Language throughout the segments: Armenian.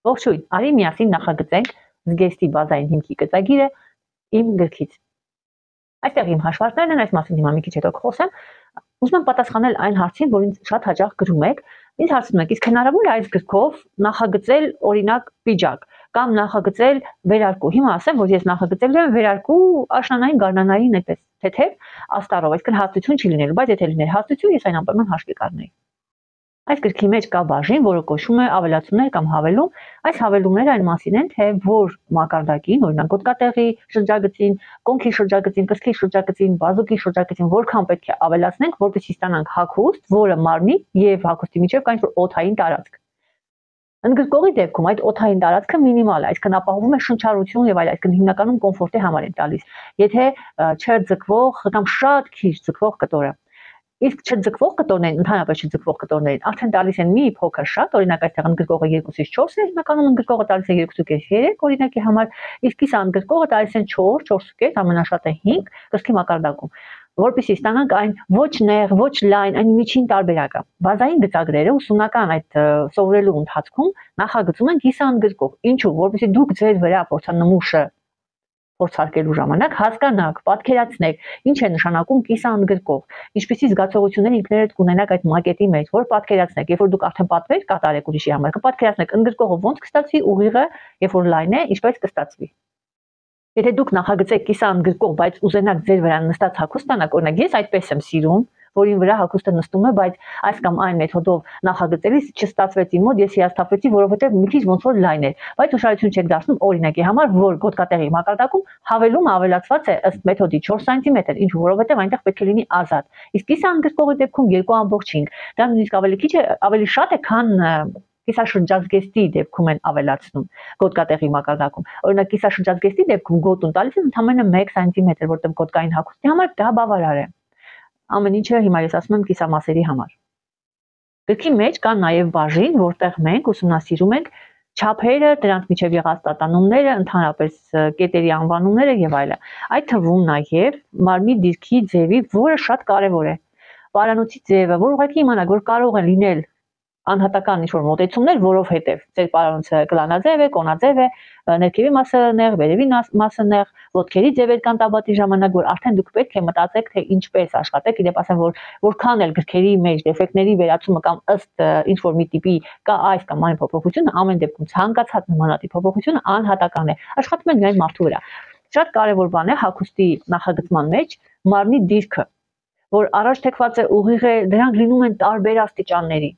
Ողջույն, արի միասին նախագծենք զգեստի բազային հիմքի գծագիրը իմ գրքից։ Այստեղ իմ հաշվարկներն են, այս մասին հիմա մի քիչ հետո կխոսեմ։ Ուզում եմ պատասխանել այն հարցին, որ ինձ շատ հաճախ գրում եք։ Ինձ հարցնում եք, իսկ հնարավոր է այս գրքով նախագծել օրինակ պիջակ կամ նախագծել վերարկու։ Հիմա ասեմ, որ ես նախագծել եմ վերարկու աշնանային գարնանային այդպես թեթև աստառով, այսինքն հաստություն չի լինելու, բայց եթե լիներ հաստություն, ես այն անպայման հաշվի կառնեի։ Այս գրքի մեջ կա բաժին, որը կոչվում է ավելացումներ կամ հավելում։ Այս հավելումները այն մասին են, թե որ մակարդակին, օրինակ գոտկատեղի շրջագծին, կոնքի շրջագծին, կրծքի շրջագծին, բազուկի շրջագծին որքան պետք է ավելացնենք, որպեսզի ստանանք հագուստ, որը մարմնի եւ հագուստի միջև կա ինչ-որ օդային տարածք։ Ընդգրկողի դեպքում այդ օդային տարածքը մինիմալ է, այսինքն ապահովում է շնչառություն եւ այլ, այսինքն հիմնականում կոմֆորտի համար են տալիս։ Եթե չձգվող կամ շատ քիչ ձգվող կտորը Իսկ չձգվող կտորներին, ընդհանրապես չձգվող կտորներին արդեն տալիս են մի փոքր շատ, օրինակ այստեղ ընդգրկողը 2-ից 4 է, հիմնականում ընդգրկողը տալիս է 2.5-3 օրինակի համար, իսկ կիսա ընդգրկողը տալիս են 4, 4.5, ամենաշատը 5 կրծքի մակարդակում, որպեսզի ստանանք այն ոչ նեղ, ոչ լայն, այն միջին տարբերակը։ Բազային գծագրերը ուսումնական այդ սովորելու ընթացքում նախագծում են կիսա ընդգրկող, ինչու, որպեսզի դուք ձեր վրա փորձանմուշը փորձարկելու ժամանակ հասկանաք, պատկերացնեք, ինչ է նշանակում կիսա ընդգրկող, ինչպիսի զգացողություններ ինքներդ կունենաք այդ մակետի մեջ, որ պատկերացնեք, երբ որ դուք արդեն պատվեր կատարեք ուրիշի համար, կպատկերացնեք ընդգրկողը ոնց կստացվի, ուղիղը, երբ որ լայն է, ինչպես կստացվի։ Եթե դուք նախագծեք կիսա ընդգրկող, բայց ուզենաք ձեր վրա նստած հագուստ ստանաք, օրինակ ես այդպես եմ սիրում, որին վրա հագուստը նստում է, բայց այս կամ այն մեթոդով նախագծելիս չստացվեց իմ մոտ, ես հիասթափվեցի, որովհետև մի քիչ ոնց որ լայն էր, բայց ուշադրություն չեք դարձնում օրինակի համար, որ գոտկատեղի մակարդակում հավելումը ավելացված է ըստ մեթոդի 4 սանտիմետր, ինչու որովհետև այնտեղ պետք է լինի ազատ։ Իսկ կիսա ընդգրկողի դեպքում 2.5, դա նույնիսկ ավելի քիչ է, ավելի շատ է, քան կիսաշրջազգեստի դեպքում են ավելացնում գոտկատեղի մակարդակում։ Օրինակ կիսաշրջազգեստի դեպքում գոտուն տալիս են ընդամենը 1 սանտիմետր, որտեղ գոտկային հագուստի համար դա բավարար է։ Ամեն ինչը հիմա ես ասում եմ կիսամասերի համար։ Գրքի մեջ կա նաև բաժին, որտեղ մենք ուսումնասիրում ենք չափերը, դրանց միջև եղած տատանումները, ընդհանրապես կետերի անվանումները եւ այլը։ Այդ թվում նաև մարմնի դիրքի ձևի, որը շատ կարեւոր է։ Պարանոցի ձևը, որ ուղղակի իմանաք, որ կարող է լինել անհատական ինչ-որ մոտեցումներ, որովհետև ձեր պարանոցը կլանաձև է, կոնաձև է, ներքևի մասը նեղ, վերևի մասը նեղ, ոտքերի ձևեր կան տաբատի ժամանակ, որ արդեն դուք պետք է մտածեք, թե ինչպես աշխատեք, իդեպ ասեմ, որ որքան էլ գրքերի մեջ դեֆեկտների վերացումը կամ ըստ ինչ-որ մի տիպի կա այս կամ այն փոփոխությունը, ամեն դեպքում ցանկացած նմանատիպ փոփոխությունը անհատական է, աշխատում են միայն մարդու վրա։ Շատ կարևոր բան է հագուստի նախագծման մեջ մարմնի դիրքը, որ առաջ թեքված է, ուղիղ է, դրանք լինում են տարբեր աստիճանների,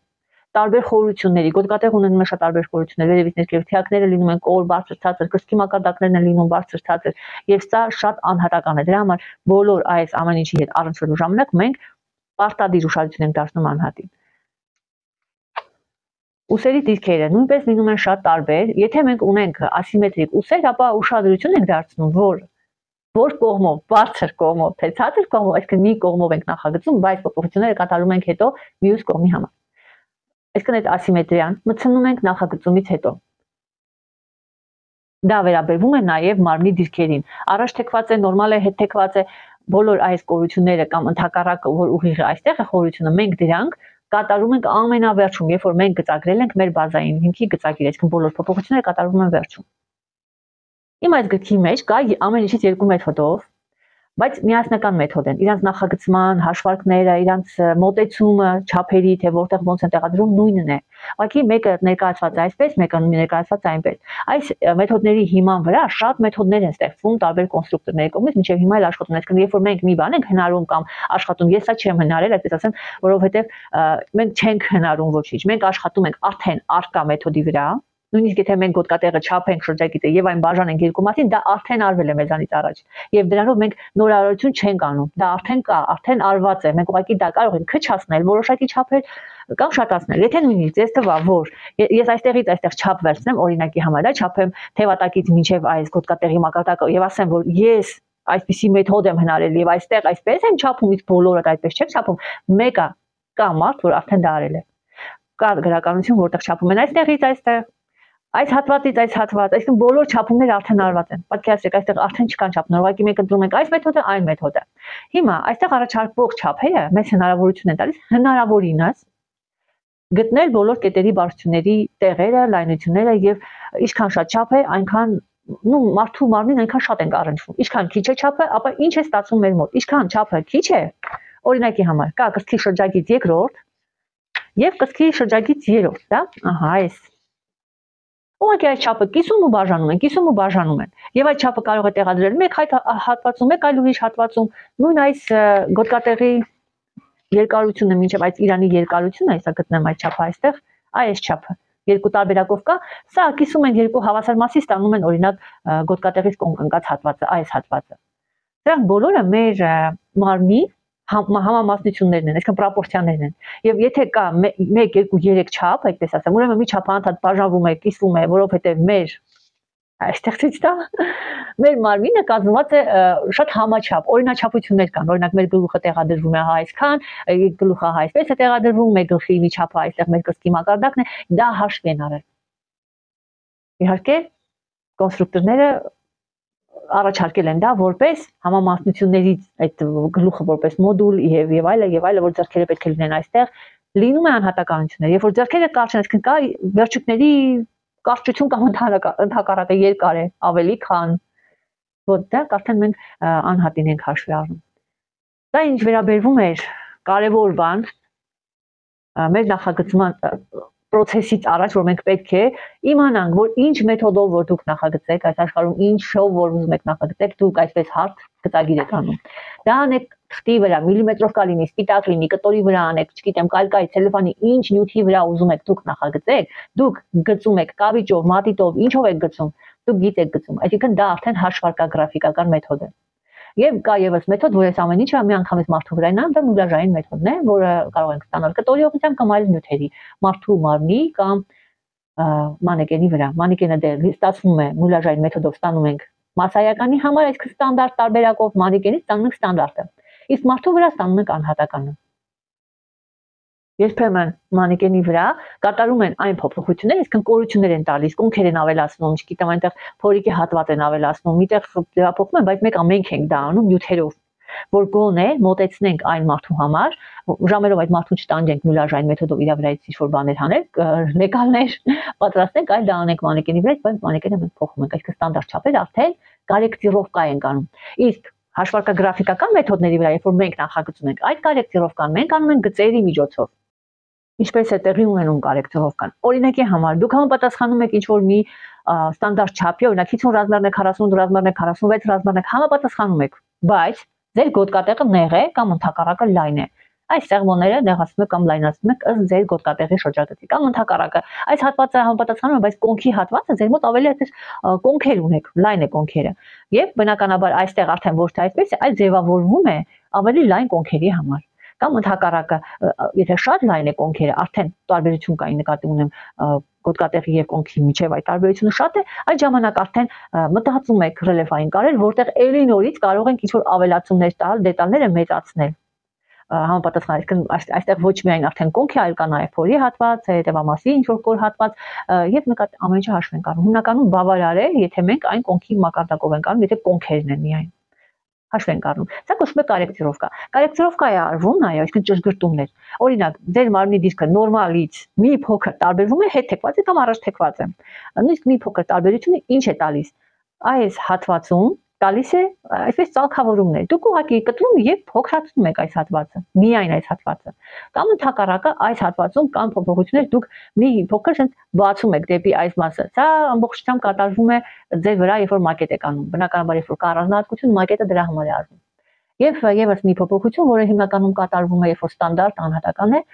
տարբեր խորությունների, գոտկատեղ ունենում է շատ տարբեր խորություններ, վերևից ներքև թիակները լինում են կոր, բարձր, ցածր, կրծքի մակարդակներն են լինում բարձր, ցածր, եւ սա շատ անհատական է։ Դրա համար բոլոր այս ամեն ինչի հետ առնչվելու ժամանակ մենք պարտադիր ուշադրություն ենք դարձնում անհատին։ Ուսերի դիրքերը նույնպես լինում են շատ տարբեր։ Եթե մենք ունենք ասիմետրիկ ուսեր, ապա ուշադրություն ենք դարձնում, որ կողմով, բարձր կողմով, թե ցածր կողմով, այսինքն մի կողմով ենք նախագծում, բայց փոփոխությունները կատարում ենք հետո մյուս կողմի համար։ Այսինքն այդ ասիմետրիան մտցնում ենք նախագծումից հետո։ Դա վերաբերվում է նաև մարմնի դիրքերին։ Առաջ թեքված է, նորմալ է, հետ թեքված է, բոլոր այս կորությունները կամ ընդհակառակը, որ ուղիղը այստեղ է խորությունը, մենք դրանք կատարում ենք ամենավերջում, երբ որ մենք գծագրել ենք մեր բազային հիմքի գծագիրը, այսինքն բոլոր փոփոխությունները կատարվում են վերջում։ Իմ այս գրքի մեջ կա ամեն ինչից երկու մեթոդով, բայց միասնական մեթոդ են, իրանց նախագծման, հաշվարկները, իրանց մոտեցումը, չափերի, թե որտեղ ոնց են տեղադրում նույնն է։ Ուղղակի մեկը ներկայացված է այսպես, մեկը ներկայացված է այնպես։ Այս մեթոդների հիման վրա շատ մեթոդներ են ստեղծվում տարբեր կոնստրուկտորների կողմից, մինչև հիմա էլ աշխատում են, այսինքն երբ որ մենք մի բան ենք հնարում կամ աշխատում, ես սա չեմ հնարել, այդպես ասեմ, որովհետև մենք չենք հնարում ոչինչ, մենք աշխատում ենք արդեն արկա մեթոդի վրա։ Նույնիսկ եթե մենք գոտկատեղը չափենք շրջագիտը եւ այն բաժանենք երկու մասին, դա արդեն արվել է մեզանից առաջ։ Եվ դրանով մենք նորարարություն չենք անում։ Դա արդեն կա, արդեն արված է։ Մենք ուղղակի դա կարող ենք քչացնել, որոշակի չափեր կամ շատացնել։ Եթե նույնիսկ ես թվա, որ ես այստեղից այստեղ չափ վերցնեմ, օրինակի համար, դա չափեմ թևատակից մինչև այս գոտկատեղի մակարդակը եւ ասեմ, որ ես այսպիսի մեթոդ եմ հնարել եւ այստեղ այսպես եմ չափում, իսկ բոլորը այդպես չեք չափում։ Մեկը կա մարդ, որ արդեն դա արել է։ Կա գրականություն, որտեղ չափում են այստեղից այստեղ այս հատվածից այս հատված, այսինքն բոլոր չափումները արդեն արված են։ Պատկերացրեք, այստեղ արդեն չկան չափներ, ուղղակի մենք ընտրում ենք այս մեթոդը, այն մեթոդը։ Հիմա այստեղ առաջարկվող չափերը մեզ հնարավորություն են տալիս հնարավորինս գտնել բոլոր կետերի բարձրությունների տեղերը, լայնությունները եւ ինչքան շատ չափ է, այնքան մարդու մարմին այնքան շատ ենք առնչվում։ Ինչքան քիչ է չափը, ապա ինչ է ստացվում մեր մոտ։ Ինչքան չափը քիչ է, օրինակի համար, կա կրծքի շրջագիծ երկրորդ եւ կրծքի շրջագիծ երրորդ, դա, ահա, այս։ Ուղղակի այս չափը կիսում ու բաժանում են։ Եվ այդ չափը կարող է տեղադրել մեկ հատվածում, մեկ այլ ուրիշ հատվածում, նույն այս գոտկատեղի երկարությունը մինչև այս Իրանի երկարությունը, այսա գտնեմ այդ չափը այստեղ, այս չափը երկու տարբերակով կա, սա կիսում են երկու հավասար մասի, ստանում են օրինակ գոտկատեղից կոնկնկած հատվածը, այս հատվածը։ Դրանք բոլորը մեր մարմնի համամասնություններն են, այսինքն պրոպորցիաներն են։ Եվ եթե կա 1, 2, 3 չափ, այդպես ասեմ, ուրեմն մի չափը անդադ բաժանվում է, կիսվում է, որովհետև մեր այստեղ ցույց տա, մեր մարմինը կազմված է շատ համաչափ, օրինաչափություններ կան, օրինակ մեր գլուխը տեղադրվում է հա այսքան, գլուխը հա այսպես է տեղադրվում, մեր գլխի մի չափը այստեղ մեր կրծքի մակարդակն է, դա հաշվի են արել։ Իհարկե, կոնստրուկտորները առաջարկել են դա որպես համամասնություններից այդ գլուխը որպես մոդուլ եւ այլը, որ ձեռքերը պետք է լինեն այստեղ, լինում է անհատականություններ, երբ որ ձեռքերը կարճ են, այսինքն կա վերջույթների կարճություն կամ ընդհակառակը երկար է, ավելի քան որ դա արդեն մենք անհատին ենք հաշվի առնում։ Դա ինչ վերաբերվում է կարևոր բան մեր նախագծման process-ից առաջ, որ մենք պետք է իմանանք, որ ինչ մեթոդով որ դուք նախագծեք, այս աշխարհում ինչով որ ուզում եք նախագծեք, դուք այսպես հարթ գծագիր եք անում։ Դա անեք թղթի վրա, միլիմետրով կա լինի, սպիտակ լինի, կտորի վրա անեք, չգիտեմ, կալկայի, ցելոֆանի, ինչ նյութի վրա ուզում եք դուք նախագծեք, դուք գծում եք կավիճով, մատիտով, ինչով եք գծում, դուք գիտեք գծում։ Այսինքն դա արդեն հաշվարկագրաֆիկական մեթոդ է։ Եվ կա եւս մեթոդ, որ այս ամեն ինչը միանգամից մարդու վրա նայում, դա մուլաժային մեթոդն է, որը կարող ենք ստանալ կտորի ուղղությամբ կամ այլ նյութերի, մարդու մարմնի կամ մանեկենի վրա։ Մանեկենը դեռ ստացվում է մուլաժային մեթոդով ստանում ենք մասսայականի համար, այսինքն ստանդարտ տարբերակով, մանեկենից ստանում ենք ստանդարտը։ Իսկ մարդու վրա ստանում ենք անհատականը։ Երբեմն մանեկենի վրա կատարում են այն փոփոխությունները, այսինքն կորություններ են տալիս, կոնքեր են ավելացնում, չգիտեմ, այնտեղ փորիկի հատված են ավելացնում, միտեղ տեղափոխում են, բայց մենք ենք դա անում նյութերով, որ գոնե մոտեցնենք այն մարդու համար, ժամերով այդ մարդուն չտանջենք մուլաժային մեթոդով իր վրայից ինչ-որ բաներ հանենք, լեգալներ պատրաստենք, այլ դա անենք մանեկենի վրա, բայց մանեկենը մենք փոխում ենք, այսինքն ստանդարտ չափեր արդեն կորեկտիրովկա ենք անում։ Իսկ հաշվարկագրաֆիկական մեթոդների վրա, երբ որ մենք նախագծում ենք, այդ կորեկտիրովկան մենք անում ենք գծերի միջոցով։ Ինչպես է տեղի ունենում կորեկտիրովկան։ Օրինակի համար դուք համապատասխանում եք ինչ-որ մի ստանդարտ չափի, օրինակ 50 ռազմերն է, 40 ռազմերն է, 46 ռազմերն է, համապատասխանում եք, բայց ձեր գոտկատեղը նեղ է կամ ընդհակառակը լայն է։ Այս սեղմոնները նեղացնում եք կամ լայնացնում եք ըստ ձեր գոտկատեղի շրջագծի կամ ընդհակառակը։ Այս հատվածը համապատասխանում է, բայց կոնքի հատվածը ձեր մոտ ավելի այսպես կոնքեր ունեք, լայն է կոնքերը։ Եվ բնականաբար այստեղ արդեն ոչ թե այսպես է, այլ ձևավորվում է ավելի լայն կոնքերի համար։ Կամ ընդհակառակը, եթե շատ լայն է կոնքերը, արդեն տարբերություն կա, նկատի ունեմ գոտկատեղի եւ կոնքի միջև այդ տարբերությունը շատ է, այդ ժամանակ արդեն մտածում եք ռելիեֆային կարել, որտեղ էլի նորից կարող ենք ինչ-որ ավելացումներ տալ, դետալները մեծացնել։ Համապատասխան, այստեղ ոչ միայն արդեն կոնքի, այլ կա նաև փորի հատված, հետևամասի ինչ-որ կոր հատված եւ ամեն ինչը հաշվի ենք առնում։ Հիմնականում բավարար է, եթե մենք այն կոնքի մակարդակով ենք անում, եթե կոնքերն են միայն հաշվի ենք առնում։ Սա կոչվում է կորեկտիրովկա։ Կորեկտիրովկա է արվում նաև, այսինքն ճշգրտումներ։ Օրինակ, ձեր մարմնի դիսկը նորմալից մի փոքր տարբերվում է հետ թեքված է կամ առաջ թեքված է։ Նույնիսկ մի փոքր տարբերությունը ինչ է տալիս։ Այս հատվածում տալիս է այսպես ցալքավորումներ։ Դուք ուղղակի կտրում եւ փոքրացնում եք այս հատվածը, միայն այս հատվածը։ Կամ ընդհակառակը այս հատվածում կան փոփոխություններ, դուք մի փոքր sense բացում եք դեպի այս մասը։ Սա ամբողջությամբ կատարվում է ձեր վրա, երբ որ մակետ եք անում։ Բնականաբար, երբ որ կա առանձնահատկություն, մակետը դրա համար է արվում։ Եվ եւս մի փոփոխություն, որը հիմնականում կատարվում է, երբ որ ստանդարտ անհատական է,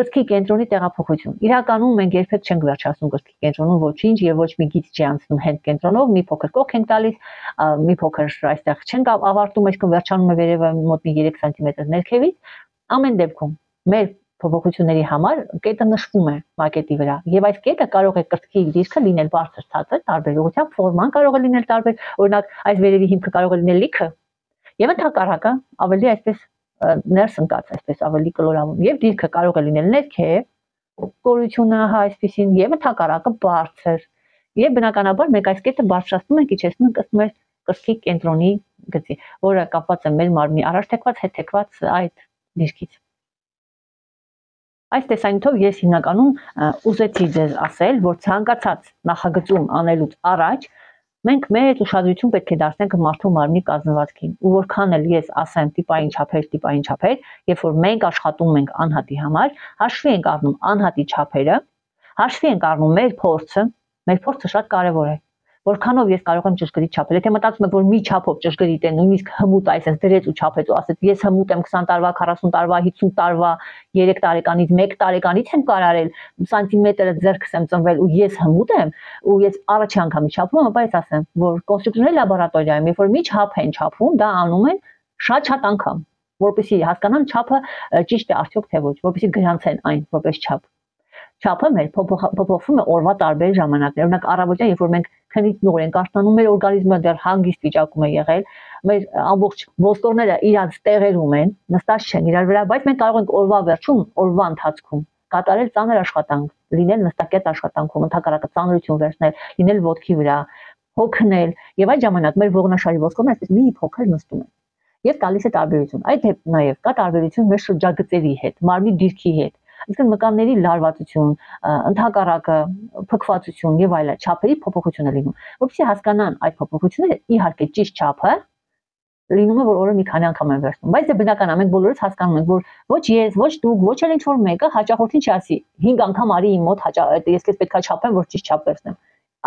կրծքի կենտրոնի տեղափոխություն։ Իրականում մենք երբեք չենք վերջացնում կրծքի կենտրոնում ոչինչ եւ ոչ մի գիծ չի անցնում հենց կենտրոնով, մի փոքր կողք ենք տալիս, մի փոքր այստեղ չենք ավարտում, այսինքն վերջանում է վերևը մոտ 3 սանտիմետր ներքևից։ Ամեն դեպքում մեր փոփոխությունների համար կետը նշվում է մակետի վրա եւ այս կետը կարող է կրծքի դիրքը լինել բարձր ցածր, տարբեր ուղղությամբ, ֆորման կարող է լինել տարբեր, օրինակ այս վերևի հիմքը կարող է լինել լիքը եւ ընդհակառակը ավելի այսպես ներս ընկած, այսպես ավելի կլորավուն եւ դիրքը կարող է լինել ներքև, կորությունը հա այսպեսին եւ ընդհակառակը բարձր եւ բնականաբար մենք այս կետը բարձրացնում ենք, իջեցնում ենք ըստ մեր կրծքի կենտրոնի գծի, որը կապված է մեր մարմնի առաջ թեքված, հետ թեքված այդ դիրքից։ Այս տեսանյութով ես հիմնականում ուզեցի ձեզ ասել, որ ցանկացած նախագծում անելուց առաջ մենք մեծ ուշադրություն պետք է դարձնենք մարդու մարմնի կազմվածքին, ու որքան էլ ես ասեմ տիպային չափեր, երբ որ մենք աշխատում ենք անհատի համար, հաշվի ենք առնում անհատի չափերը, հաշվի ենք առնում մեր փորձը շատ կարևոր է։ Որքանով ես կարող եմ ճշգրիտ չափել։ Եթե մտածում եք, որ մի չափով ճշգրիտ է, նույնիսկ հմուտ այսպես դրեց ու չափեց ու ասեց, ես հմուտ եմ 20 տարվա, 40 տարվա, 50 տարվա, 3 տարեկանից, 1 տարեկանից եմ կարարել, սանտիմետրը ձեռքս եմ ծնվել ու ես հմուտ եմ, ու ես առաջի անգամի չափում եմ, ապա ես ասեմ, որ կոնստրուկտորների լաբորատորիայում, երբ որ մի չափ են չափում, դա անում են շատ անգամ, որպեսզի հասկանան չափը ճիշտ է արդյոք թե ոչ, որպեսզի գրանցեն այն որպես չափ։ Չափը մեր փոփոխվում է օրվա տարբեր ժամանակներ։ Օրինակ առավոտյան, երբ որ մենք քնից նոր ենք արթնանում, մեր օրգանիզմը դեռ հանգիստ վիճակում է եղել, մեր ամբողջ ոսկորները իրաց տեղերում են, նստած չեն իրար վրա, բայց մենք կարող ենք օրվա վերջում, օրվա ընթացքում կատարել ծանր աշխատանք, լինել նստակետ աշխատանքում, ընդհակառակը ծանրություն վերցնել, լինել ոտքի վրա, հոգնել, եւ այդ ժամանակ մեր ողնաշարի ոսկորները այսպես մի փոքր նստում են։ Եվ տալիս է տարբերություն։ Այդ նաեւ կա տարբերություն մեր շրջագծերի հետ, մարմնի դիրքի հետ։ Իսկ մկանների լարվածություն, ընդհակառակը փքվածություն եւ այլն չափերի փոփոխություն է լինում։ Որպեսզի հասկանան այդ փոփոխությունները, իհարկե ճիշտ չափը լինում է, որ օրը մի քանի անգամ են վերցնում, բայց դե բնական է, մենք բոլորս հասկանում ենք, որ ոչ ես, ոչ դուք, ոչ էլ ինչ-որ մեկը հաճախորդին չի ասի 5 անգամ արի իմ մոտ ես քեզ պետքա չափեմ, որ ճիշտ չափ վերցնեմ։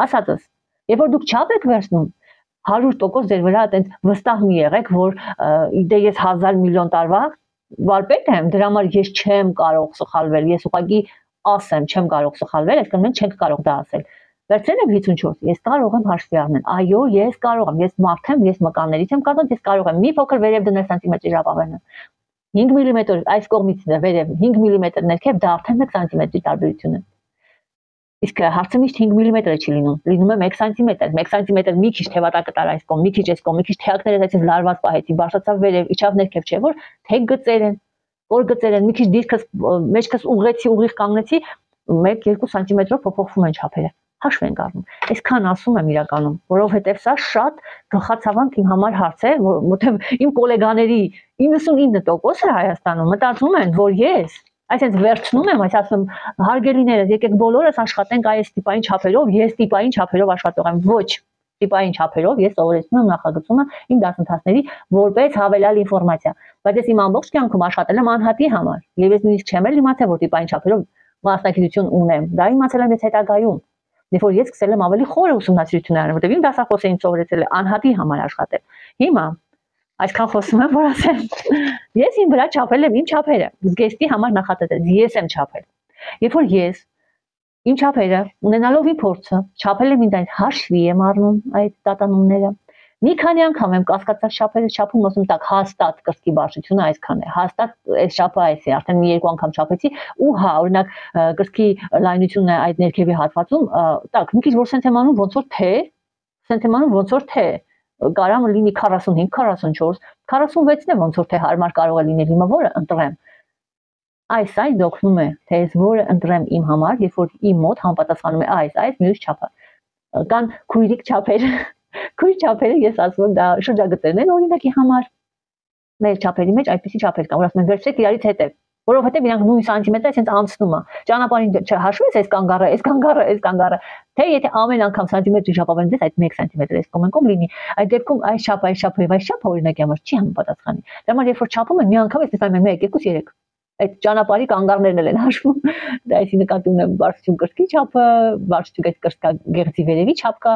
Ասածս, երբ որ դուք չափ եք վերցնում 100% ձեր վրա այտենց վստահ մի եղեք, որ դե ես 1000 միլիոն տարվա վարպետ եմ, դրա համար ես չեմ կարող սխալվել, ես ուղղակի ասեմ, չեմ կարող սխալվել, այսինքն մենք չենք կարող դա ասել։ Վերցրել եմ 54, ես կարող եմ հաշվի առնել։ Այո, ես կարող եմ, ես մարդ եմ, ես մկաններից եմ կազմված, ես կարող եմ մի փոքր վերև դնել սանտիմետրի ժապավենը։ 5 մմ այս կողմից վերև, 5 մմ ներքև դա արդեն 1 սանտիմետրի տարբերություն է։ Իսկ հարցը միշտ 5 մմ չի լինում, լինում է 1 սանտիմետր, 1 սանտիմետր մի քիչ թևատակտար այս կողմ, մի քիչ այս կողմ, մի քիչ թեակները այսպես լարված պահեցի, բարձրացավ վերև, իջավ ներքև, չէ՞ որ թեք գծեր են, որ գծեր են, մի քիչ դիրքս մեջքս ուղղեցի, ուղիղ կանգնեցի, 1-2 սանտիմետրով փոփոխվում են չափերը։ Հաշվ ենք առնում։ Այսքան ասում եմ իրականում, որովհետև սա շատ գլխացավանք իմ համար հարց է, որտեղ իմ գոլեգաների 99%-ը Հայաստանում մտածում են, որ ես այսինքն վերցնում եմ, այս ասում հարգելիներս, եկեք բոլորս աշխատենք այս տիպային չափերով, ես տիպային չափերով աշխատող եմ։ Ոչ, տիպային չափերով ես սովորեցնում եմ նախագծումը իմ դասընթացների որպես հավելյալ ինֆորմացիա, բայց ես իմ ամբողջ կյանքում աշխատել եմ անհատի համար, եւ ես նույնիսկ չեմ էլ իմացել, որ տիպային չափերով մասնակցություն ունեմ։ Դա իմացել եմ ես հետագայում, երբ որ ես սկսել եմ ավելի խորը ուսումնասիրություններ անել, որտեղ իմ դասախոսը ինձ սովորեցել է անհատի համար աշխատել։ Հիմա այսքան խոսում եմ, որ ասեմ, ես իմ վրա չափել եմ իմ չափերը, զգեստի համար նախատեսել, ես եմ չափել։ Երբ որ ես իմ չափերը ունենալով իմ փորձը, չափել եմ ինձ այդ հաշվի եմ առնում այդ դատանումները։ Մի քանի անգամ եմ կասկածած չափերը չափում, ասում տակ հաստատ կրծքի բարձրությունը այսքան է, հաստատ այս չափը այս է, արդեն մի երկու անգամ չափեցի, ու հա, օրինակ կրծքի լայնությունը այդ ներքևի հատվածում, տակ մի քիչ որ սենթեմանում ոնց որ թե, սենթեմանում ոնց որ թե կարամ լինի 45, 44, 46-ն է ոնց որ թե հարմար կարող է լինել, հիմա որը ընտրեմ։ Այս օգնում է, թե ես որը ընտրեմ իմ համար, երբ որ իմ մոտ համապատասխանում է այս մյուս չափը։ Կան քույրիկ չափեր, քույր չափերը ես ասում եմ դա շրջագծերն են օրինակի համար։ Մեր չափերի մեջ այդպիսի չափեր կան, որ ասում են վերցրեք իրարից հետև, որովհետև իրանք նույն սանտիմետրը այսպես անցնում է։ Ճանապարհին չհաշվես այս կանգառը, այս կանգառը, այս կանգառը, թե եթե ամեն անգամ սանտիմետրի ժապավենից այդ 1 սանտիմետր այս կողմ լինի, այդ դեպքում այս չափը օրինակի համար չի համապատասխանի։ Դա համար երբ որ չափում են մի անգամ էս նայում են 1, 2, 3 այդ ճանապարհի կանգառներն են հաշվում։ Դա այսի նկատի ունեմ բարձրություն կրծքի չափը, բարձրություն այդ կրծքագեղձի վերևի չափ կա,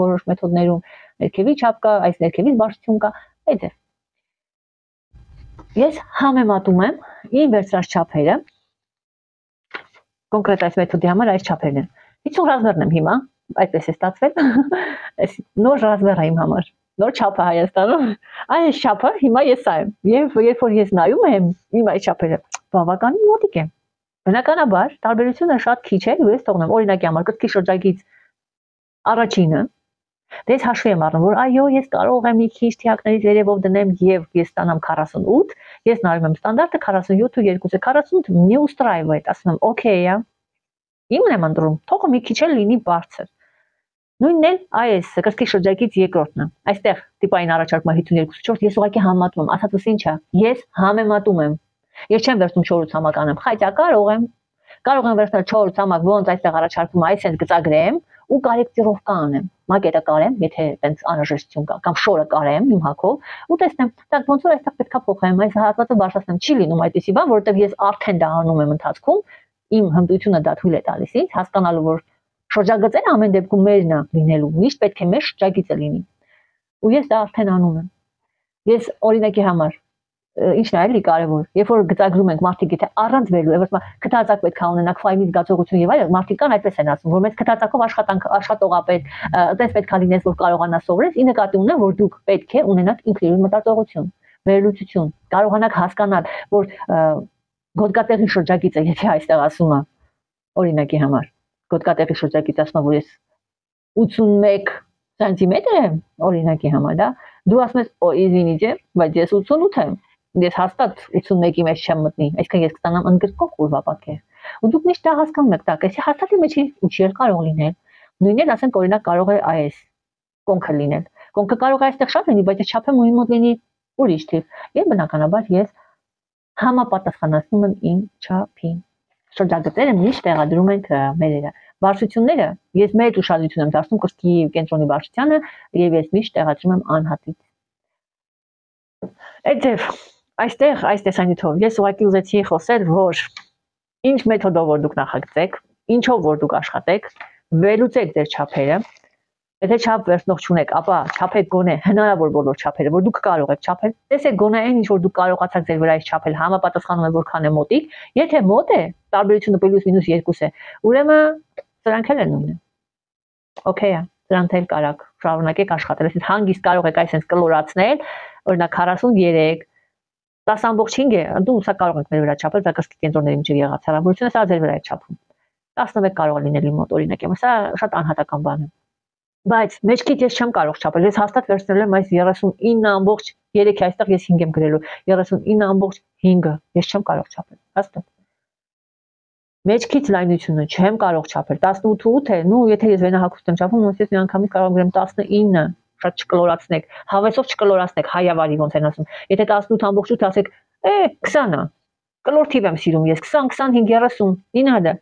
որոշ մեթոդներում ներքևի չափ կա, այս ներքևից բարձրություն կա, այդ է։ Ես համեմատում եմ իմ վերցրած չափերը, կոնկրետ այս մեթոդի համար այս չափերն են։ 50 ռազմերն եմ հիմա, այդպես է ստացվել, այս նոր ռազմերը իմ համար, նոր չափը Հայաստանում, այս չափը հիմա ես սա եմ, եւ երբ որ ես նայում եմ իմ այս չափերը, բավականին մոտիկ է։ Բնականաբար տարբերությունը շատ քիչ է, ու ես թողնեմ օրինակի համար կրծքի շրջագից առաջինը, դե ես հաշվի եմ առնում, որ այո, ես կարող եմ մի քիչ թիակներից վերևով դնեմ եւ ես ստանամ 48, ես նայում եմ ստանդարտը 47 ու 2-ը 48 мне устраивает, ասում եմ, օքեյ է։ Իմն եմ ընտրում, թողը մի քիչ էլ լինի բարձր։ Նույնն էլ այս կրծքի շրջագից երկրորդն է։ Այստեղ տիպային առաջարկում 52-4, ես ուղղակի համեմատում եմ, ասածս ինչ է, ես համեմատում եմ։ Ես չեմ վերցնում 4 ցամաք անեմ, խայտա կարող եմ վերցնել 4 ցամաք, ոնց այստեղ առաջարկվում է, այսպես գծագրեմ ու կարեկտիրովկա անեմ։ Մակետը կարեմ, եթե այդպես անհրաժեշտություն կա, կամ շորը կարեմ իմ հակով ու տեսնեմ, так ոնց որ այստեղ պետքա փոխեմ, այս հատվածը բարձրացնեմ, չի լինում այդպեսի բան, որովհետև ես արդեն դա անում եմ ընթացքում, իմ հմտությունը դա թույլ է տալիս ինձ հասկանալու, որ շրջագծերը ամեն դեպքում մերն է լինելու, միշտ պետք է մեր շրջագիծը լինի։ Ու ես դա արդեն անում եմ։ Ես օրինակի համար ինչն է էլի կարևոր, երբ որ գծագրում ենք մարդիկ եթե առանց վերելու, երբ որ քթածակ պետք է ունենաք ֆայլի զգացողություն եւ այլն, մարդիկ կան այդպես են ասում, որ մեծ քթածակով աշխատողապետ, այդպես պետք է լինես, որ կարողանաս սովորես, ի նկատի ունեմ, որ դուք պետք է ունենաք ինքնուրույն մտածողություն, վերլուծություն, կարողանաք հասկանալ, որ գոտկատեղի շրջագիծը, եթե այստեղ ասում է, օրինակի համար, գոտկատեղի շրջագիծը ասում է, որ ես 81 սանտիմետր եմ, օրինակի համար, դա դու ասում ես, «Իզինիջե, բայց ես 88 եմ»։ Ես հաստատ 81-ի մեջ չեմ մտնի, այսինքն ես կստանամ ընդգրկող ուրվապատկեր։ Ու դուք միշտ դա հասկանում եք, տակ, այսի հաստատի մեջ ինչի էլ կարող լինել։ Նույնն էլ ասենք օրինակ կարող է այս կոնքը լինել։ Կոնքը կարող է այստեղ շատ լինի, բայց չափը մույն մոտ լինի ուրիշ թիվ։ Եվ բնականաբար ես համապատասխանացնում եմ իմ չափին։ Շրջագծերը միշտ տեղադրում ենք մերերը։ Բարձրությունները ես մեծ ուշադրություն եմ դարձնում կրծքի կենտրոնի բարձրությանը եւ ես միշտ տեղադրում եմ անհատից։ Այդտեղ այստեղ այս տեսանյութով ես ուղղակի ուզեցի խոսել, որ ինչ մեթոդով որ դուք նախագծեք, ինչով որ դուք աշխատեք, վերլուծեք ձեր չափերը։ Եթե չափ վերցնող չունեք, ապա չափեք գոնե հնարավոր բոլոր չափերը, որ դուք կարող եք չափել։ Տեսեք գոնե այն ինչ որ դուք կարողացաք ձեր վրայից չափել, համապատասխանում է որքան է մոտիկ։ Եթե մոտ է, տարբերությունը +-2 է, ուրեմն սրանք էլ են նույնը։ Okay է, սրանք էլ կարաք շարունակեք աշխատել, այսինքն հանգիստ կարող եք այսպես կլորացնել, օրինակ 43 10.5 է, դու սա կարող եք մեր վրա չափել, դա կրծքի կենտրոնների միջև եղած հարաբերությունը սա ձեր վրա է չափում։ 11 կարող է լինել իմ մոտ օրինակ, սա շատ անհատական բան է։ Բայց մեջքից ես չեմ կարող չափել, ես հաստատ վերցնել եմ այս 39.3-ը, այստեղ ես 5 եմ գրելու, 39.5-ը, ես չեմ կարող չափել, հաստատ։ Մեջքից լայնությունը չեմ կարող չափել, 18.8 է, նու եթե ես վենահագուստ եմ չափում, ոնց ես միանգամից կարող եմ գրեմ 19, շատ չկլորացնեք, հավեսով չկլորացնեք, հայավարի ոնց են ասում։ Եթե 18.8 ասեք, 20-ը, կլոր թիվ եմ սիրում ես, 20, 25, 30, ինադը,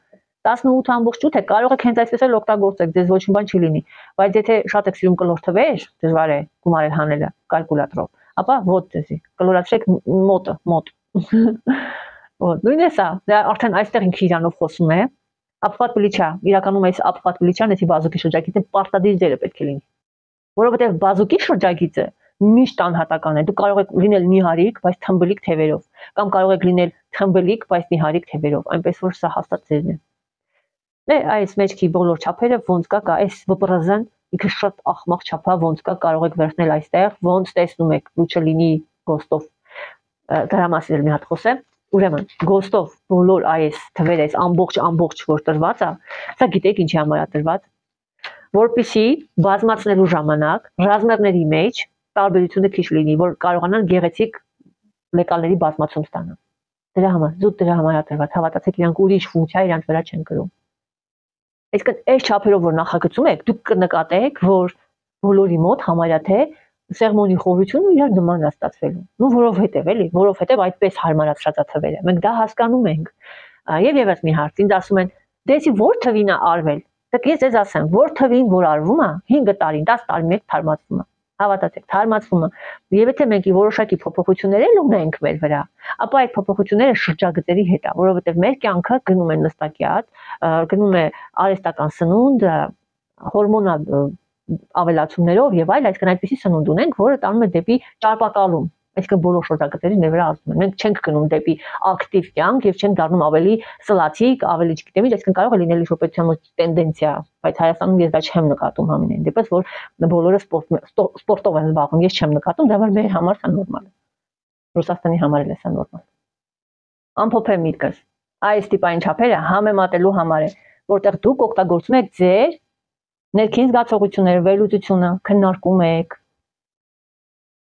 18.8 է, կարող եք հենց այսպես էլ օգտագործեք, ձեզ ոչ մի բան չի լինի, բայց եթե շատ եք սիրում կլոր թվեր, դժվար է գումարել հանելը կալկուլյատորով, ապա ոտ ձեզի, կլորացրեք մոտ։ Նույնն է սա, դա արդեն այստեղ ինքը իրանով խոսում է, ապխատ բլիչա, իրականում այս ապխատ բլիչան էսի բազուկի շրջագիծը պարտադիր դերը պետք է լինի, որովհետև բազուկի շրջագիծը միշտ անհատական է, դու կարող եք լինել նիհարիկ, բայց թմբլիկ թևերով, կամ կարող եք լինել թմբլիկ, բայց նիհարիկ թևերով, այնպես որ սա հաստատ ձերն է։ Այս մեջքի բոլոր չափերը ոնց կա, այս վպրզն ինքը շատ ախմախ չափա, ոնց կա, կարող եք վերցնել այստեղ, ոնց տեսնում եք, դու չլինի գոստով, դրա մասին մի հատ խոսեմ։ Ուրեմն գոստով բոլոր այս թվերը, այս ամբողջ որ տրված է, սա գիտեք ինչի համար է տրված, որպեսզի բազմացնելու ժամանակ ռազմերների մեջ տարբերությունը քիչ լինի, որ կարողանան գեղեցիկ լեկալների բազմացում ստանան։ Դրա համար, զուտ դրա համար է տրված, հավատացեք, իրանք ուրիշ ֆունկցիա իրանք վրա չեն կրում։ Այսինքն այս չափերով որ նախագծում եք, դուք կնկատեք, որ բոլորի մոտ համարյա թե սեղմոնի խորությունը իրար նման է ստացվելու։ Նու որովհետև էլի, որովհետև այդպես հարմարացրած է թվերը։ Մենք դա հասկանում ենք։ Եվ եւս մի հարց, ինձ ասում են, դեսի որ թվին է արվել։ Դուք ես ձեզ ասեմ, որ թվին որ արվում է, 5 տարին, 10 տարին մեկ թարմացվում է։ Հավատացեք, թարմացվում է։ Եվ եթե մենք որոշակի փոփոխություններ էլ ունենք մեր վրա, ապա այդ փոփոխությունները շրջագծերի հետ է, որովհետև մեր կյանքը գնում է նստակյատ, գնում է արհեստական սնունդ, հորմոնալ ավելացումներով եւ այլ, այսինքն այդպիսի սնունդ ունենք, որը տանում է դեպի ճարպակալում, այսինքն բոլոր շրջագծերի մեր վրա ազդում են։ Մենք չենք գնում դեպի ակտիվ կյանք եւ չենք դառնում ավելի սլացիկ, ավելի չգիտեմ ինչ, այսինքն կարող է լինել ինչ-որ պետության մոտ տենդենցիա, բայց Հայաստանում ես դա չեմ նկատում համենայն դեպս, որ բոլորը սպորտով են զբաղվում, ես չեմ նկատում, դա որ մեր համար սա նորմալ է։ Ռուսաստանի համար էլ է սա նորմալ։ Ամփոփեմ միտքս։ Այս տիպային չափերը համեմատելու համար է, որտեղ դուք օգտագործում եք ձեր ներքին զգացողությունները, վերլուծությունը, քննարկում եք,